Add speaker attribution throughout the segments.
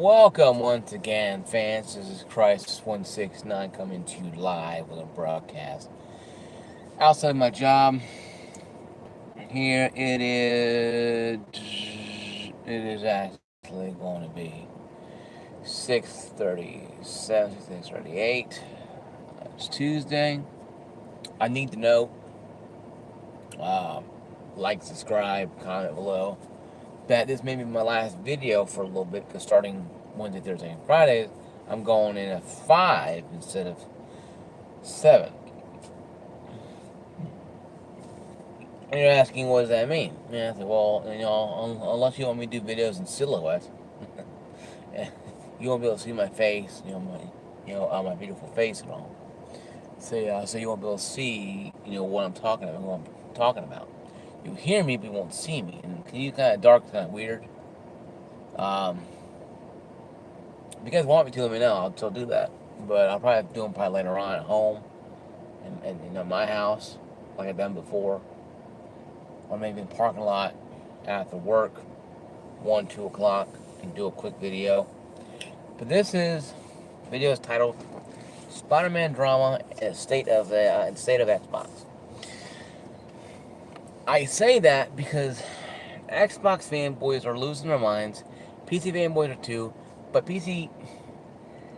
Speaker 1: Welcome once again, fans. This is Christ169 coming to you live with a broadcast. Outside my job, here it is actually going to be 6:37, 6:38. It's Tuesday. I need to know. Like, subscribe, comment below. That this may be my last video for a little bit because starting Wednesday, Thursday, and Fridays, I'm going in at 5 instead of 7. And you're asking, what does that mean? Yeah, I said, well, unless you want me to do videos in silhouette, you won't be able to see my face, my beautiful face and all. So you won't be able to see, what I'm talking about, what I'm talking about. You hear me, but you won't see me. And you kind of dark, kind of weird. If you guys want me to, let me know. I'll still do that. But I'll probably do them later on at home and my house, like I've done before. Or maybe in the parking lot after work, 1, 2 o'clock, and do a quick video. But video is titled Spider-Man Drama in State of Xbox. I say that because Xbox fanboys are losing their minds. PC fanboys are too, but PC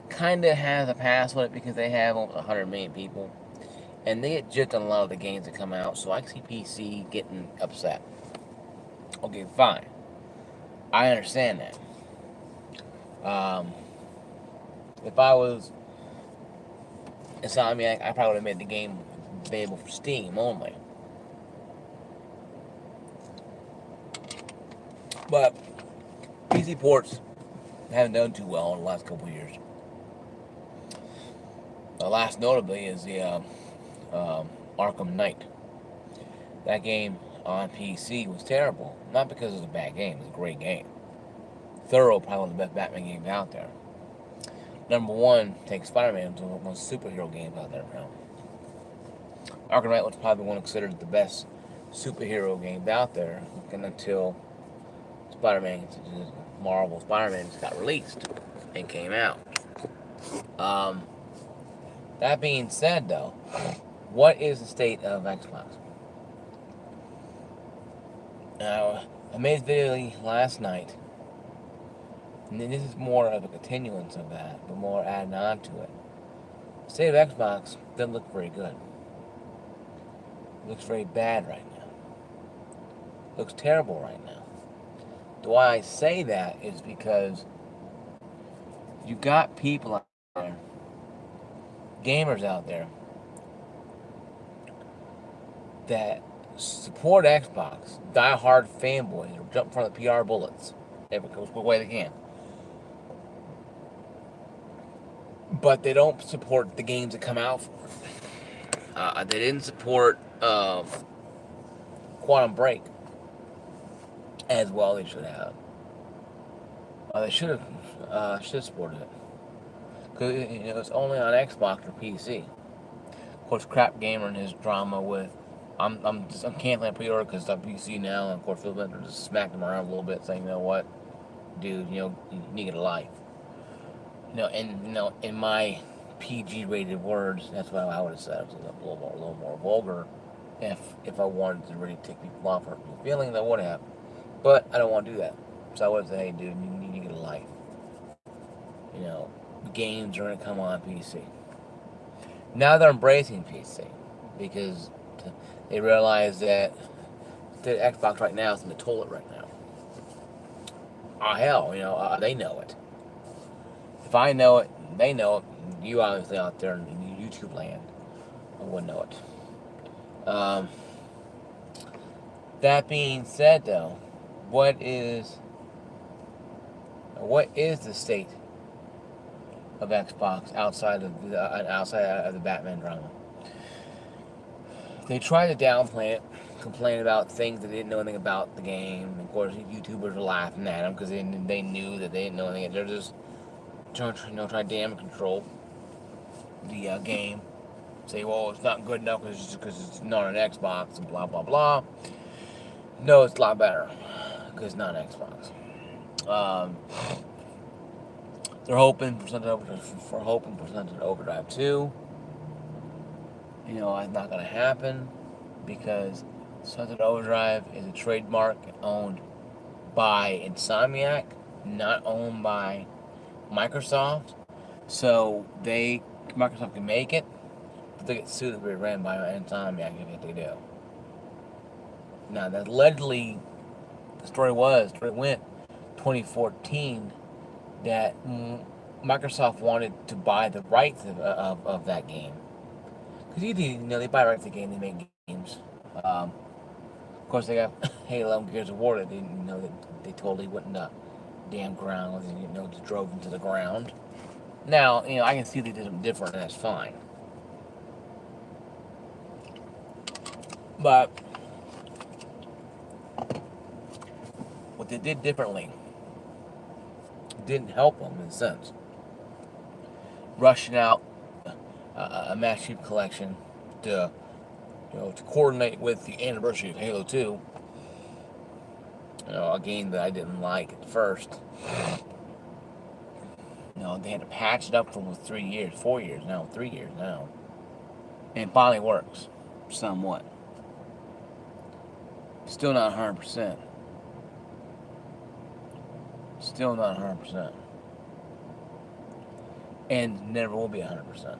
Speaker 1: kind of has a pass with it because they have almost 100 million people. And they get gypped on a lot of the games that come out, so I see PC getting upset. Okay, fine. I understand that. If I was Insomniac, I probably would have made the game available for Steam only. But PC ports haven't done too well in the last couple of years. The last notably is the Arkham Knight. That game on PC was terrible. Not because it was a bad game, it was a great game. Thorough, probably one of the best Batman games out there. Number one, take Spider-Man, to one of the most superhero games out there now. Arkham Knight was probably one considered the best superhero games out there until Marvel Spider-Man just got released and came out. That being said, though, what is the state of Xbox? Now, I made a video last night, and this is more of a continuance of that, but more adding on to it. The state of Xbox doesn't look very good. It looks very bad right now. It looks terrible right now. The why I say that is because you got people out there, gamers out there, that support Xbox, die-hard fanboys, or jump in front of the PR bullets every way they can. But they don't support the games that come out for it. They didn't support Quantum Break as well. They should have. They should have supported it because it's only on Xbox or PC. Of course, Crap Gamer and his drama with I'm canceling pre-order because it's on PC now, and of course Phil Spencer just smacked him around a little bit, saying, you know what, dude, you need to get a life. In my PG-rated words, that's what I would have said. It was a little more vulgar. If I wanted to really tick people off or people feelings, I would have. But I don't want to do that. So I would say, hey, dude, you need to get a life. Games are going to come on PC. Now they're embracing PC because they realize that the Xbox right now is in the toilet right now. Oh, hell, they know it. If I know it, they know it. You obviously out there in YouTube land, I wouldn't know it. That being said, though, what is the state of Xbox outside of the Batman drama? They tried to downplay it, complain about things that they didn't know anything about the game. Of course, YouTubers were laughing at them because they knew that they didn't know anything. They're just trying to damage control the game. Say, well, it's not good enough because it's not an Xbox and blah blah blah. No, it's a lot better because it's not an Xbox. They're hoping for Sunset Overdrive 2. You know, it's not going to happen because Sunset Overdrive is a trademark owned by Insomniac, not owned by Microsoft. So Microsoft can make it, but they get sued if it ran by Insomniac if they do. Now, that allegedly, the story went 2014 that Microsoft wanted to buy the rights of that game. Because they buy rights to the game, they make games. Of course, they got Halo and Gears of War that they totally went in the damn ground, just drove into the ground. Now, I can see they did them different, and that's fine. But what they did differently didn't help them in a sense. Rushing out a Master Chief Collection to coordinate with the anniversary of Halo 2. A game that I didn't like at first. They had to patch it up for 3 years, 4 years now, 3 years now. And it finally works, somewhat. Still not 100%. Still not 100%. And never will be 100%.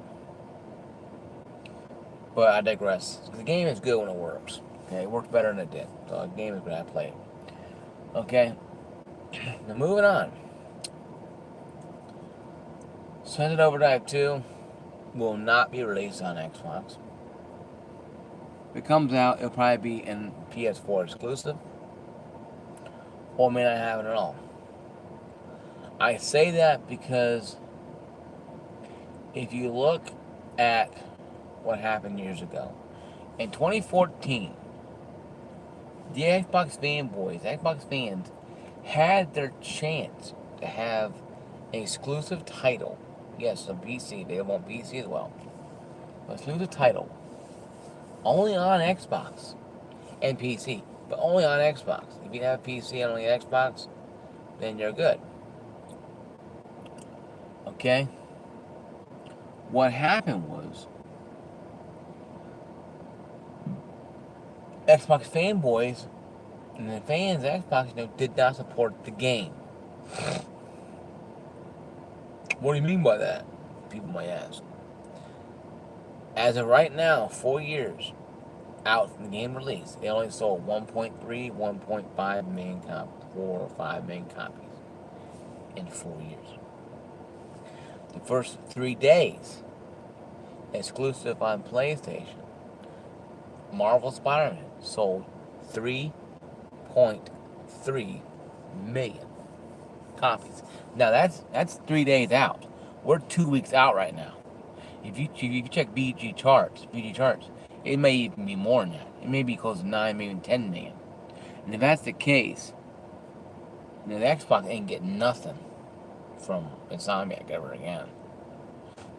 Speaker 1: But I digress. The game is good when it works. Okay, it works better than it did. So the game is good. I played. Okay. Now moving on. Sunset Overdrive 2 will not be released on Xbox. If it comes out, it'll probably be in PS4 exclusive. Or may not have it at all. I say that because if you look at what happened years ago, in 2014, the Xbox fans had their chance to have an exclusive title. Yes, on PC. They want PC as well. An exclusive title. Only on Xbox and PC. But only on Xbox. If you have a PC and only Xbox, then you're good. Okay? What happened was Xbox fanboys and the fans of Xbox did not support the game. What do you mean by that? People might ask. As of right now, 4 years out from the game release, they only sold 1.3, 1.5 million copies, 4 or 5 million copies in 4 years. The first 3 days, exclusive on PlayStation, Marvel Spider-Man sold 3.3 million copies. Now that's 3 days out. We're 2 weeks out right now. If you check VG charts, it may even be more than that. It may be close to 9, maybe 10 million. And if that's the case, the Xbox ain't getting nothing from Insomniac ever again,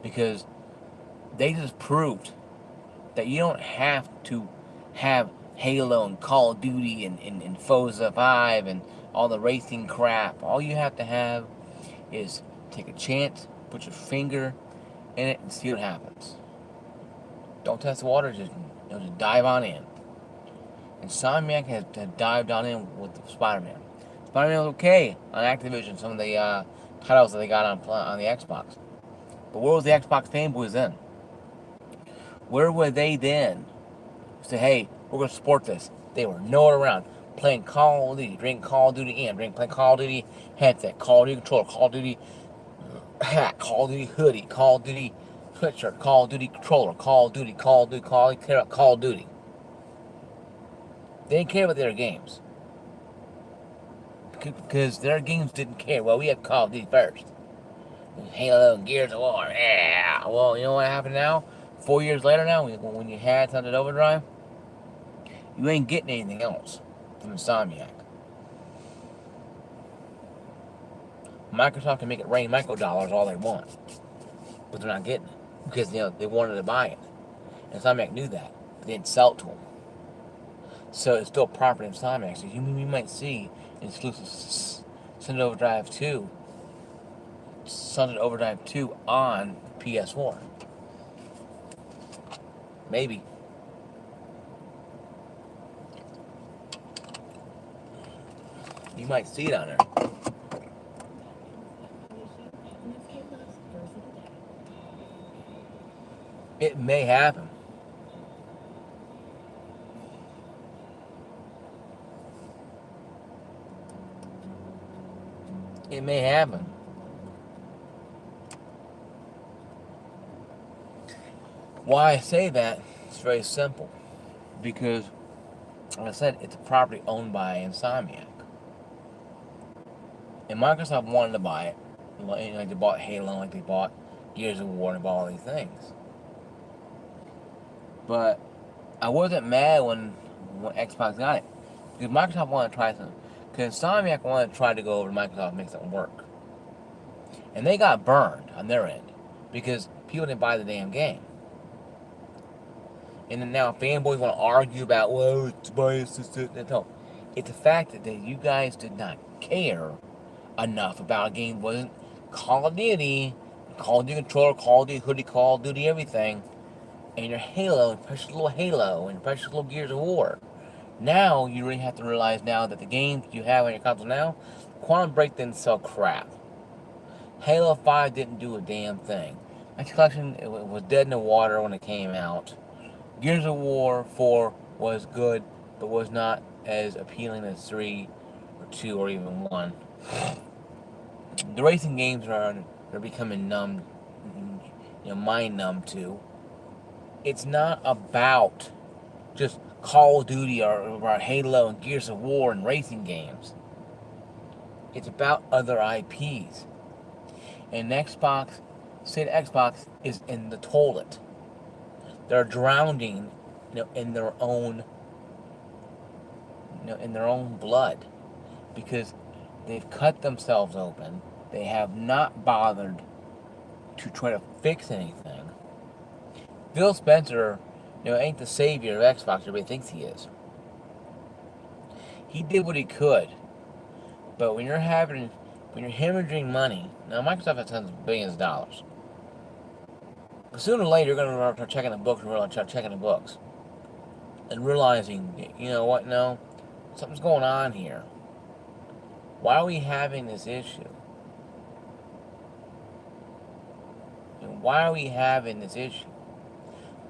Speaker 1: because they just proved that you don't have to have Halo and Call of Duty and Forza 5 and all the racing crap. All you have to have is take a chance, put your finger in it, and see what happens. Don't test the water, just dive on in. Insomniac has dived on in with Spider-Man. Spider-Man was okay on Activision, some of the titles that they got on the Xbox. But where was the Xbox fanboys then? Where were they then? Say, hey, we're going to support this. They were nowhere around. Playing Call of Duty, drinking Call of Duty amp, playing Call of Duty headset, Call of Duty controller, Call of Duty hat, Call of Duty hoodie, Call of Duty sweatshirt, Call of Duty controller, Call of Duty, Call of Duty, Call of Duty. They didn't care about their games. Because their games didn't care. Well, we had Call of Duty first. Halo and Gears of War. Yeah. Well, you know what happened now? 4 years later now, when you had Sunset Overdrive, you ain't getting anything else from Insomniac. Microsoft can make it rain microdollars all they want, but they're not getting it because they wanted to buy it. And Insomniac knew that, but they didn't sell it to them. So it's still property of Insomniac. So you might see an exclusive Sunset Overdrive 2 Sunset Overdrive 2 on PS4. Maybe. You might see it on there. It may happen. It may happen. Why I say that, it's very simple. Because, like I said, it's a property owned by Insomniac. And Microsoft wanted to buy it. Like they bought Halo, like they bought Gears of War, and bought all these things. But I wasn't mad when Xbox got it. Because Microsoft wanted to try something. Because Insomniac wanted to try to go over to Microsoft and make something work. And they got burned on their end. Because people didn't buy the damn game. And then now fanboys want to argue about, well, it's biased. No. It's the fact that you guys did not care enough about a game. It wasn't Call of Duty controller, Call of Duty hoodie, Call of Duty everything, and your Halo, and precious little Halo, and precious little Gears of War. Now you really have to realize now that the games you have on your console now, Quantum Break didn't sell crap. Halo 5 didn't do a damn thing. Master Collection, it was dead in the water when it came out. Gears of War 4 was good, but was not as appealing as 3 or 2 or even 1. The racing games are becoming numb, mind numb to. It's not about just Call of Duty or Halo and Gears of War and racing games. It's about other IPs. And Xbox is in the toilet. They're drowning, in their own, in their own blood, because they've cut themselves open. They have not bothered to try to fix anything. Phil Spencer, ain't the savior of Xbox everybody thinks he is. He did what he could, but when you're hemorrhaging money, now Microsoft has tons of billions of dollars. But sooner or later, you're going to start checking the books and realizing, you know what? No, something's going on here. Why are we having this issue? Why are we having this issue?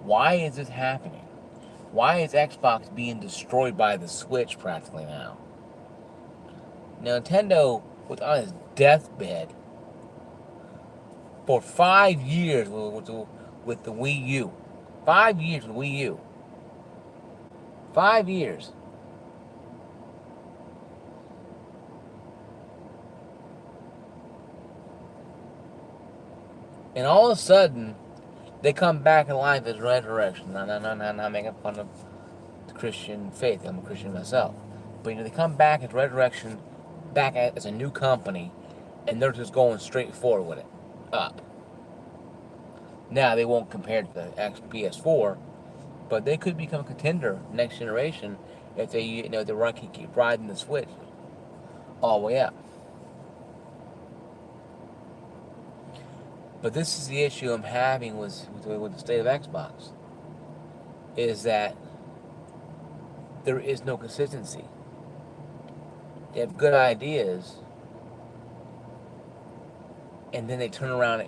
Speaker 1: Why is this happening? Why is Xbox being destroyed by the Switch practically now? Nintendo was on his deathbed for 5 years with the Wii U. 5 years with the Wii U. 5 years. And all of a sudden, they come back in life as resurrection. Not making fun of the Christian faith. I'm a Christian myself. But they come back as resurrection, back as a new company, and they're just going straight forward with it. Up. Now, they won't compare to the PS4, but they could become a contender next generation if they, they keep riding the Switch all the way up. But this is the issue I'm having with the state of Xbox, is that there is no consistency. They have good ideas, and then they turn around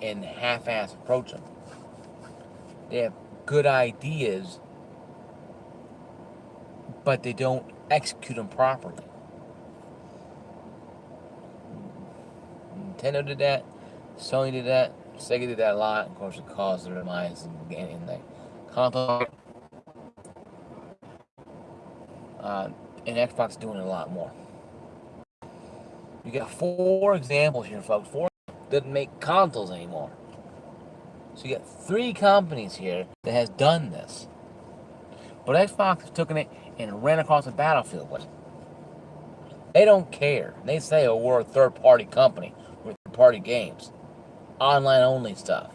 Speaker 1: and half-ass approach them. They have good ideas, but they don't execute them properly. Nintendo did that. Sony did that. Sega did that a lot. Of course, it caused their demise in the console. And Xbox is doing it a lot more. You got 4 examples here, folks. 4 doesn't make consoles anymore. So you got 3 companies here that has done this. But Xbox has taken it and ran across the battlefield with it. They don't care. They say, oh, we're a third-party company with third-party games. Online-only stuff.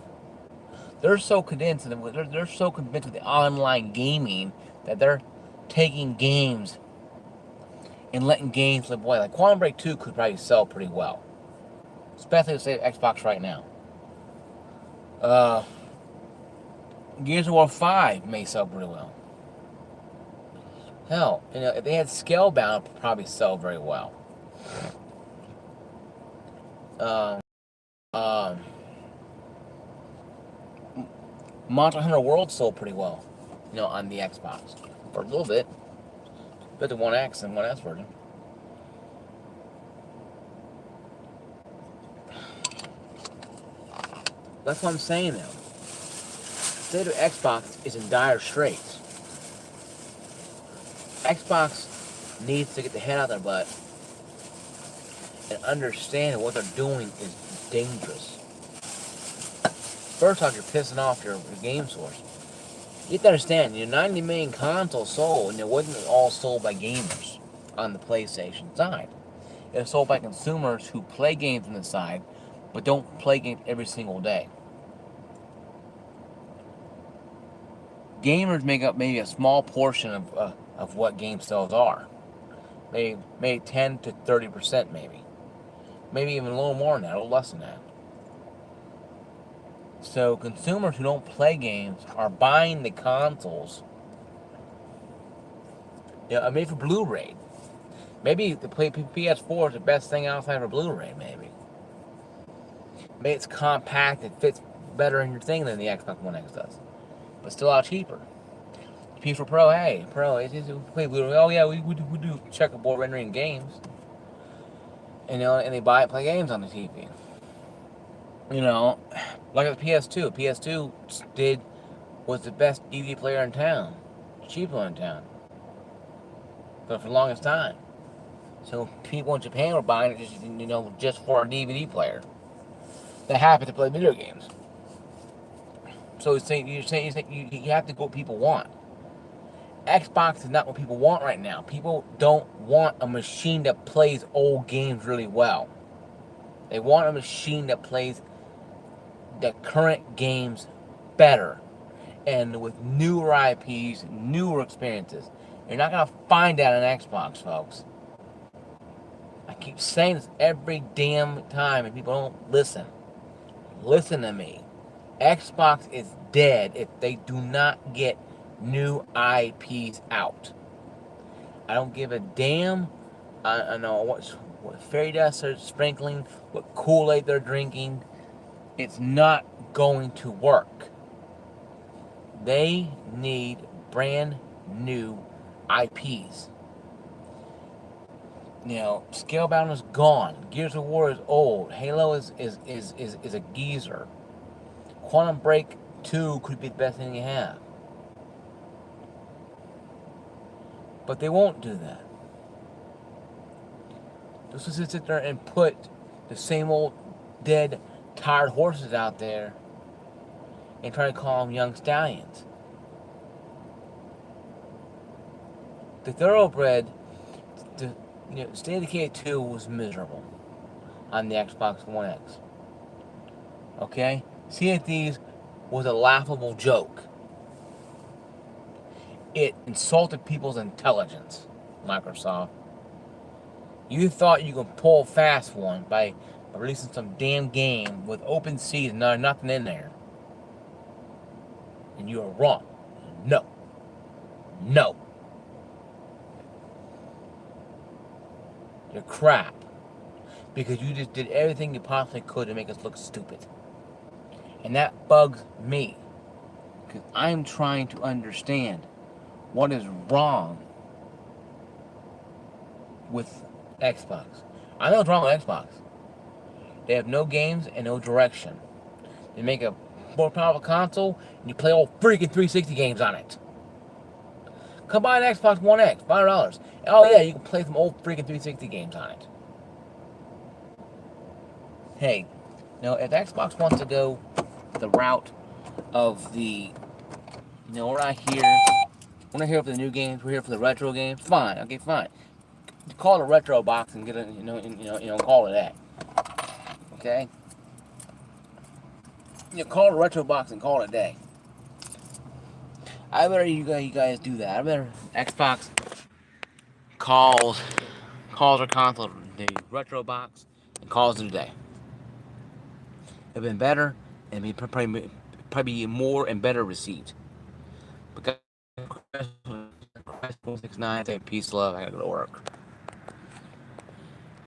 Speaker 1: They're so convinced with the online gaming that they're taking games and letting games live away. Like Quantum Break 2 could probably sell pretty well. especially the state of Xbox right now. Gears of War 5 may sell pretty well. Hell, if they had Scalebound, it would probably sell very well. Monster Hunter World sold pretty well, on the Xbox for a little bit. But the One X and One S version. That's what I'm saying now. The state of Xbox is in dire straits. Xbox needs to get the head out of their butt and understand that what they're doing is dangerous. First off, you're pissing off your game source. You have to understand, 90 million consoles sold, and it wasn't all sold by gamers on the PlayStation side. It was sold by consumers who play games on the side, but don't play games every single day. Gamers make up maybe a small portion of what game sales are. Maybe 10 to 30%, maybe. Maybe even a little more than that, a little less than that. So consumers who don't play games are buying the consoles. Made for Blu-ray. Maybe the PS4 is the best thing outside of a Blu-ray, maybe. Maybe it's compact, it fits better in your thing than the Xbox One X does. But still a lot cheaper. PS4 Pro, hey, we play Blu-ray. Oh yeah, we do checkerboard rendering games. And they buy it, play games on the TV. Like the PS2. PS2 was the best DVD player in town. Cheap one in town. But for the longest time. So people in Japan were buying it just for a DVD player that happened to play video games. So you have to go what people want. Xbox is not what people want right now. People don't want a machine that plays old games really well. They want a machine that plays the current games better and with newer IPs, newer experiences. You're not going to find that on Xbox, folks. I keep saying this every damn time and people don't listen. Listen to me. Xbox is dead if they do not get new IPs out. I don't give a damn. I know what fairy dust they're sprinkling, what Kool-Aid they're drinking. It's not going to work. They need brand new IPs. Scalebound is gone. Gears of War is old. Halo is a geezer. Quantum Break 2 could be the best thing you have. But they won't do that. They'll just sit there and put the same old dead, tired horses out there and try to call them young stallions. The Thoroughbred, State of Decay 2 was miserable on the Xbox One X. Okay? Sea of Thieves was a laughable joke. It insulted people's intelligence, Microsoft. You thought you could pull a fast one by releasing some damn game with open seas and nothing in there. And you are wrong. No. You're crap. Because you just did everything you possibly could to make us look stupid. And that bugs me. Because I'm trying to understand what is wrong with Xbox. I know what's wrong with Xbox. They have no games and no direction. They make a more powerful console and you play all freaking 360 games on it. Come buy an Xbox One X, $5. Oh yeah, you can play some old freaking 360 games on it. Hey, if Xbox wants to go the route of the, we're not here. We're not here for the new games. We're here for the retro games. Fine, okay, fine. Call it a retro box and get it, call it that. Okay. Call it a retro box and call it a day. I better you guys do that. I better Xbox calls our console the retro box and calls it a day. have been better and be probably more and better received. But guys, Christ 169, say peace, love. I gotta go to work.